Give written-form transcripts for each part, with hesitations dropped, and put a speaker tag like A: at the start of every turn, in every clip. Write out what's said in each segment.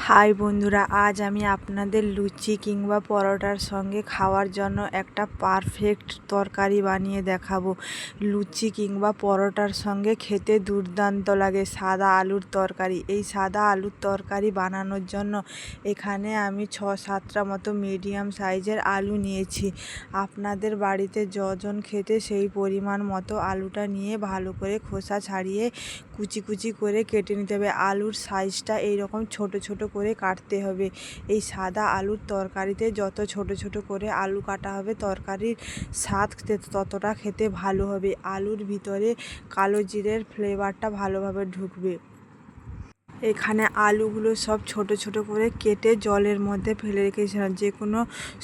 A: High বন্ধুরা, আজ আমি আপনাদের লুচি কিংবা পরোটার সঙ্গে খাওয়ার জন্য একটা পারফেক্ট তরকারি বানিয়ে দেখাবো। লুচি কিংবা পরোটার সঙ্গে খেতে দুর্দান্ত লাগে সাদা আলুর তরকারি। এই সাদা আলুর তরকারি বানানোর জন্য এখানে আমি 6-7টা মতো মিডিয়াম সাইজের আলু নিয়েছি। আপনাদের বাড়িতে যজন খেতে সেই পরিমাণ মতো আলুটা নিয়ে ভালো করে খোসা ছাড়িয়ে কুচি কুচি করে কেটে নিতে হবে। আলুর সাইজটা এইরকম ছোট ছোট করে কাটতে হবে। এই সাদা আলুর তরকারিতে যত ছোট ছোট করে আলু কাটা হবে তরকারির স্বাদ ততটা খেতে ভালো হবে। আলুর ভিতরে কালো জিরের ফ্লেভারটা ভালোভাবে ঢুকবে। এখানে আলুগুলো সব ছোট ছোট করে কেটে জলের মধ্যে ফেলে রেখেছিলাম। যে কোনো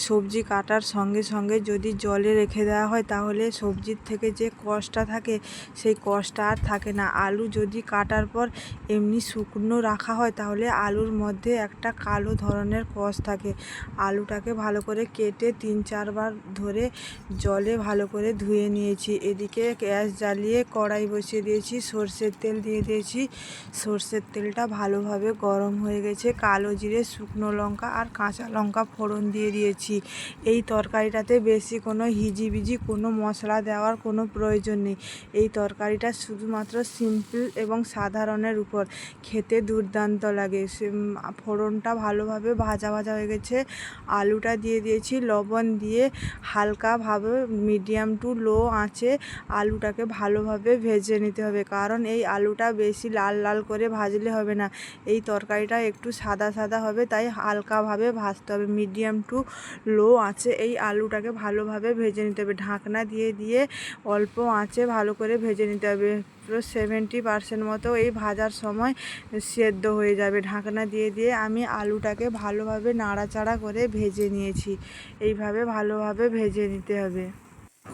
A: সবজি কাটার সঙ্গে সঙ্গে যদি জলে রেখে দেওয়া হয় তাহলে সবজির থেকে যে কষটা থাকে সেই কষটা আর থাকে না। আলু যদি কাটার পর এমনি শুকনো রাখা হয় তাহলে আলুর মধ্যে একটা কালো ধরনের কষ থাকে। আলুটাকে ভালো করে কেটে 3-4 বার ধরে জলে ভালো করে ধুয়ে নিয়েছি। এদিকে গ্যাস জ্বালিয়ে কড়াই বসিয়ে দিয়েছি, সর্ষের তেল দিয়ে দিয়েছি। সর্ষের তেলটা ভালোভাবে গরম হয়ে গেছে। কালো জিরে, শুকনো লঙ্কা আর কাঁচা লঙ্কা ফোড়ন দিয়ে দিয়েছি। এই তরকারিটাতে বেশি কোনো হিজিবিজি কোনো মশলা দেওয়ার কোনো প্রয়োজন নেই। এই তরকারিটা শুধুমাত্র সিম্পল এবং সাধারণের উপর খেতে দুর্দান্ত লাগে। ফোড়নটা ভালোভাবে ভাজা ভাজা হয়ে গেছে। আলুটা দিয়ে দিয়েছি, লবণ দিয়ে হালকাভাবে মিডিয়াম টু লো আঁচে আলুটাকে ভালোভাবে ভেজে নিতে হবে। কারণ এই আলুটা বেশি লাল লাল করে ভাজলে হবে না। এই তরকারিটা একটু সাদা সাদা হবে, তাই হালকাভাবে ভাজতে হবে। মিডিয়াম টু লো আঁচে এই আলুটাকে ভালোভাবে ভেজে নিতে হবে। ঢাকনা দিয়ে দিয়ে অল্প আঁচে ভালো করে ভেজে নিতে হবে। 70% মতো এই ভাজার সময় সেদ্ধ হয়ে যাবে। ঢাকনা দিয়ে দিয়ে আমি আলুটাকে ভালোভাবে নাড়াচাড়া করে ভেজে নিয়েছি। এইভাবে ভালোভাবে ভেজে নিতে হবে।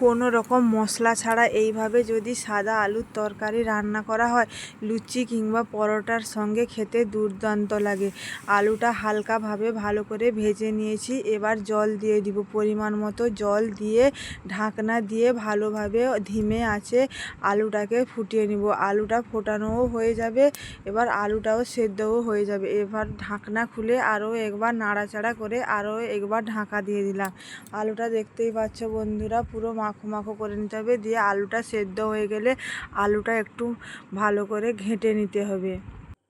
A: কোনো রকম মশলা ছাড়া এইভাবে যদি সাদা আলুর তরকারি রান্না করা হয় লুচি কিংবা পরোটার সঙ্গে খেতে দুর্দান্ত লাগে। আলুটা হালকাভাবে ভালো করে ভেজে নিয়েছি। এবার জল দিয়ে দিব, পরিমাণ মতো জল দিয়ে ঢাকনা দিয়ে ভালোভাবে ধিমে আঁচে আলুটাকে ফুটিয়ে নিব। আলুটা ফোটানোও হয়ে যাবে, এবার আলুটাও সেদ্ধও হয়ে যাবে। এবার ঢাকনা খুলে আরও একবার নাড়াচাড়া করে আরও একবার ঢাকা দিয়ে দিলাম। আলুটা দেখতেই পাচ্ছ বন্ধুরা, পুরো মাখো মাখো করে নিতে হবে। দিয়ে আলুটা সেদ্ধ হয়ে গেলে আলুটা একটু ভালো করে ঘেঁটে নিতে হবে।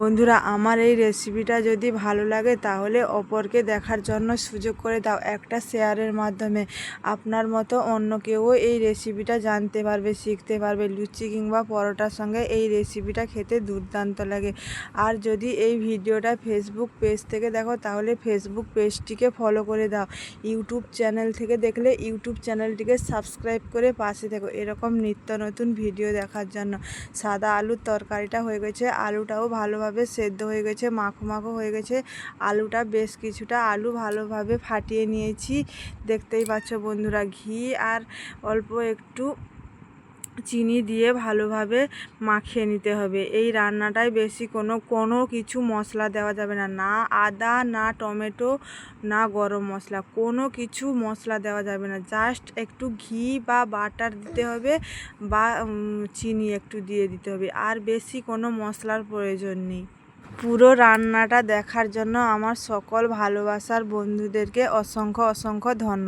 A: বন্ধুরা, আমার এই রেসিপিটা যদি ভালো লাগে তাহলে অপরকে দেখার জন্য সুযোগ করে দাও একটা শেয়ারের মাধ্যমে। আপনার মতো অন্য কেউও এই রেসিপিটা জানতে পারবে, শিখতে পারবে। লুচি কিংবা পরোটার সঙ্গে এই রেসিপিটা খেতে দুর্দান্ত লাগে। আর যদি এই ভিডিওটা ফেসবুক পেজ থেকে দেখো তাহলে ফেসবুক পেজটিকে ফলো করে দাও। ইউটিউব চ্যানেল থেকে দেখলে ইউটিউব চ্যানেলটিকে সাবস্ক্রাইব করে পাশে থেকো এরকম নিত্য নতুন ভিডিও দেখার জন্য। সাদা আলুর তরকারিটা হয়ে গেছে, আলুটাও ভালোভাবে সেদ্ধ হয়ে গেছে, মাখো মাখো হয়ে গেছে। আলুটা বেশ কিছুটা আলু ভালোভাবে ফাটিয়ে নিয়েছি। দেখতেই পাচ্ছ বন্ধুরা, ঘি আর অল্প একটু চিনি দিয়ে ভালোভাবে মাখিয়ে নিতে হবে। এই রান্নাটায় বেশি কোনো কিছু মশলা দেওয়া যাবে না। না আদা, না টমেটো, না গরম মশলা, কোনো কিছু মশলা দেওয়া যাবে না। জাস্ট একটু ঘি বা বাটার দিতে হবে বা চিনি একটু দিয়ে দিতে হবে। আর বেশি কোনো মশলার প্রয়োজন নেই। পুরো রান্নাটা দেখার জন্য আমার সকল ভালোবাসার বন্ধুদেরকে অসংখ্য অসংখ্য ধন্যবাদ।